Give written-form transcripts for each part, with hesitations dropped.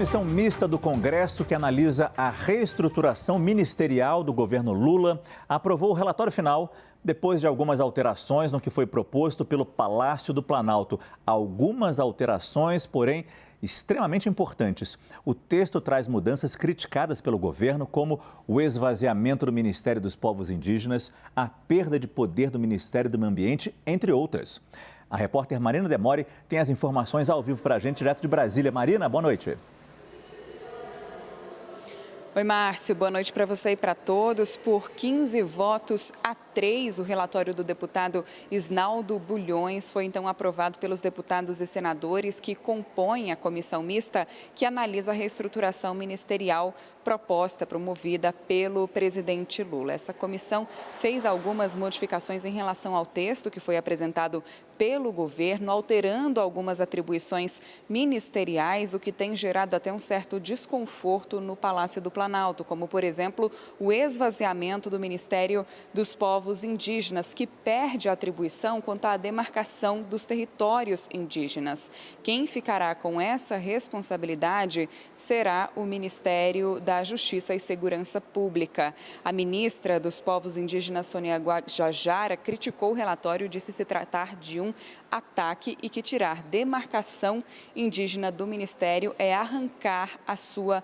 comissão mista do Congresso que analisa a reestruturação ministerial do governo Lula aprovou o relatório final depois de algumas alterações no que foi proposto pelo Palácio do Planalto. Algumas alterações, porém, extremamente importantes. O texto traz mudanças criticadas pelo governo, como o esvaziamento do Ministério dos Povos Indígenas, a perda de poder do Ministério do Meio Ambiente, entre outras. A repórter Marina Demore tem as informações ao vivo para a gente, direto de Brasília. Marina, boa noite. Oi, Márcio. Boa noite para você e para todos. Por 15 votos a 3, o relatório do deputado Isnaldo Bulhões foi então aprovado pelos deputados e senadores que compõem a comissão mista que analisa a reestruturação ministerial proposta, promovida pelo presidente Lula. Essa comissão fez algumas modificações em relação ao texto que foi apresentado pelo governo, alterando algumas atribuições ministeriais, o que tem gerado até um certo desconforto no Palácio do Planalto, como, por exemplo, o esvaziamento do Ministério dos Povos Indígenas, que perde a atribuição quanto à demarcação dos territórios indígenas. Quem ficará com essa responsabilidade será o Ministério da Justiça e Segurança Pública. A ministra dos Povos Indígenas, Sônia Guajajara, criticou o relatório e disse se tratar de um ataque e que tirar demarcação indígena do Ministério é arrancar a sua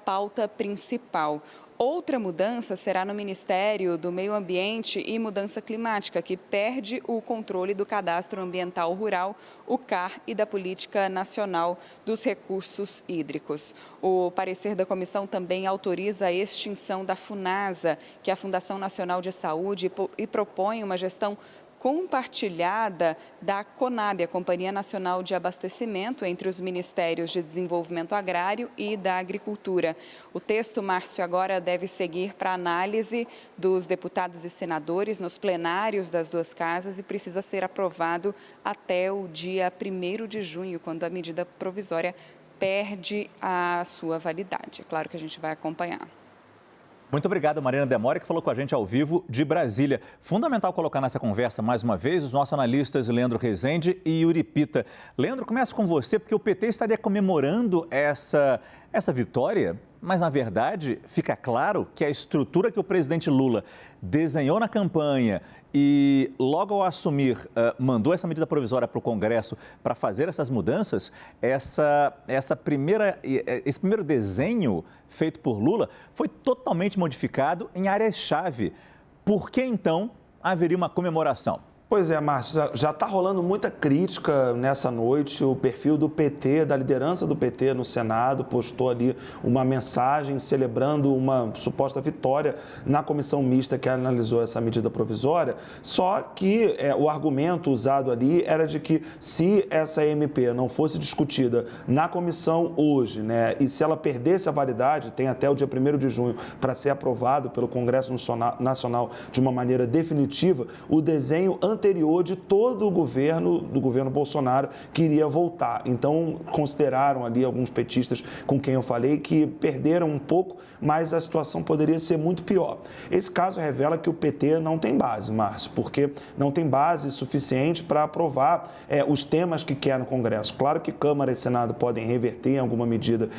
pauta principal. Outra mudança será no Ministério do Meio Ambiente e Mudança Climática, que perde o controle do Cadastro Ambiental Rural, o CAR, e da Política Nacional dos Recursos Hídricos. O parecer da comissão também autoriza a extinção da FUNASA, que é a Fundação Nacional de Saúde, e propõe uma gestão compartilhada da CONAB, a Companhia Nacional de Abastecimento, entre os Ministérios de Desenvolvimento Agrário e da Agricultura. O texto, Márcio, agora deve seguir para análise dos deputados e senadores nos plenários das duas casas e precisa ser aprovado até o dia 1º de junho, quando a medida provisória perde a sua validade. É claro que a gente vai acompanhar. Muito obrigado, Marina Demore, que falou com a gente ao vivo de Brasília. Fundamental colocar nessa conversa, mais uma vez, os nossos analistas Leandro Rezende e Yuri Pita. Leandro, começo com você, porque o PT estaria comemorando essa vitória, mas, na verdade, fica claro que a estrutura que o presidente Lula desenhou na campanha e, logo ao assumir, mandou essa medida provisória para o Congresso para fazer essas mudanças, esse primeiro desenho feito por Lula foi totalmente modificado em áreas-chave. Por que, então, haveria uma comemoração? Pois é, Márcio, já está rolando muita crítica nessa noite. O perfil do PT, da liderança do PT no Senado, postou ali uma mensagem celebrando uma suposta vitória na comissão mista que analisou essa medida provisória. Só que o argumento usado ali era de que se essa MP não fosse discutida na comissão hoje, né, e se ela perdesse a validade, tem até o dia 1º de junho para ser aprovado pelo Congresso Nacional de uma maneira definitiva, o desenho anterior de todo o governo, do governo Bolsonaro, que iria voltar. Então, consideraram ali alguns petistas com quem eu falei que perderam um pouco, mas a situação poderia ser muito pior. Esse caso revela que o PT não tem base, Márcio, porque não tem base suficiente para aprovar os temas que quer no Congresso. Claro que Câmara e Senado podem reverter em alguma medida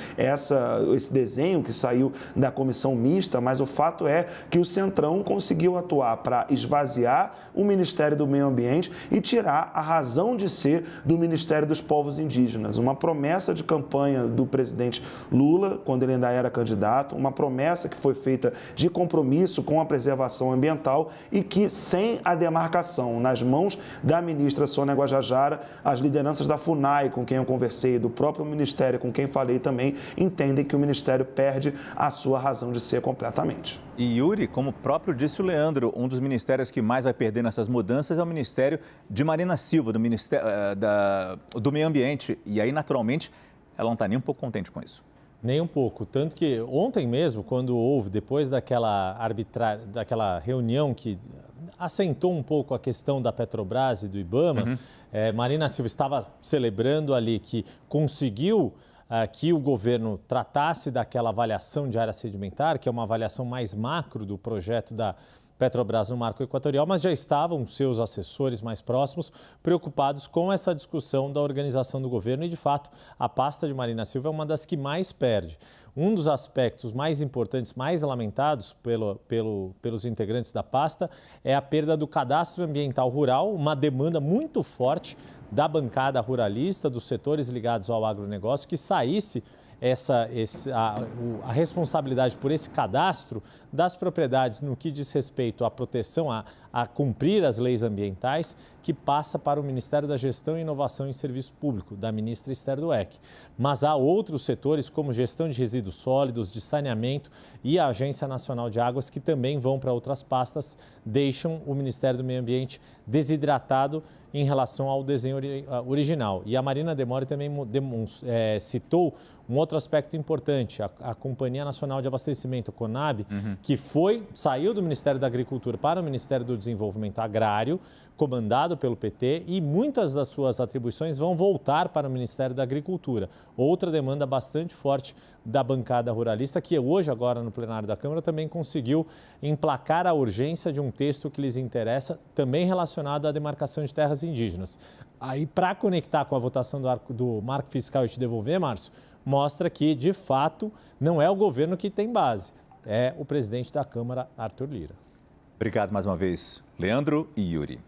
esse desenho que saiu da comissão mista, mas o fato é que o Centrão conseguiu atuar para esvaziar o Ministério do Meio Ambiente e tirar a razão de ser do Ministério dos Povos Indígenas. Uma promessa de campanha do presidente Lula, quando ele ainda era candidato, uma promessa que foi feita de compromisso com a preservação ambiental e que, sem a demarcação nas mãos da ministra Sônia Guajajara, as lideranças da FUNAI, com quem eu conversei, do próprio Ministério, com quem falei também, entendem que o Ministério perde a sua razão de ser completamente. E Yuri, como próprio disse o Leandro, um dos ministérios que mais vai perder nessas mudanças é o Ministério de Marina Silva, do Meio Ambiente. E aí, naturalmente, ela não está nem um pouco contente com isso. Nem um pouco. Tanto que ontem mesmo, quando houve, depois daquela reunião que assentou um pouco a questão da Petrobras e do IBAMA, Marina Silva estava celebrando ali que conseguiu que o governo tratasse daquela avaliação de área sedimentar, que é uma avaliação mais macro do projeto Petrobras no marco equatorial, mas já estavam seus assessores mais próximos preocupados com essa discussão da organização do governo e, de fato, a pasta de Marina Silva é uma das que mais perde. Um dos aspectos mais importantes, mais lamentados pelos integrantes da pasta é a perda do cadastro ambiental rural, uma demanda muito forte da bancada ruralista, dos setores ligados ao agronegócio, que saísse a responsabilidade por esse cadastro das propriedades no que diz respeito à proteção, a cumprir as leis ambientais, que passa para o Ministério da Gestão e Inovação em Serviço Público, da ministra Esther Dweck. Mas há outros setores, como gestão de resíduos sólidos, de saneamento e a Agência Nacional de Águas, que também vão para outras pastas, deixam o Ministério do Meio Ambiente desidratado em relação ao desenho original. E a Marina Demore também citou um outro aspecto importante, a Companhia Nacional de Abastecimento, a CONAB, que saiu do Ministério da Agricultura para o Ministério do Desenvolvimento Agrário, comandado pelo PT, e muitas das suas atribuições vão voltar para o Ministério da Agricultura. Outra demanda bastante forte da bancada ruralista, que hoje, agora no plenário da Câmara, também conseguiu emplacar a urgência de um texto que lhes interessa, também relacionado à demarcação de terras indígenas. Aí, para conectar com a votação do Marco Fiscal e te devolver, Márcio, mostra que, de fato, não é o governo que tem base, é o presidente da Câmara, Arthur Lira. Obrigado mais uma vez, Leandro e Yuri.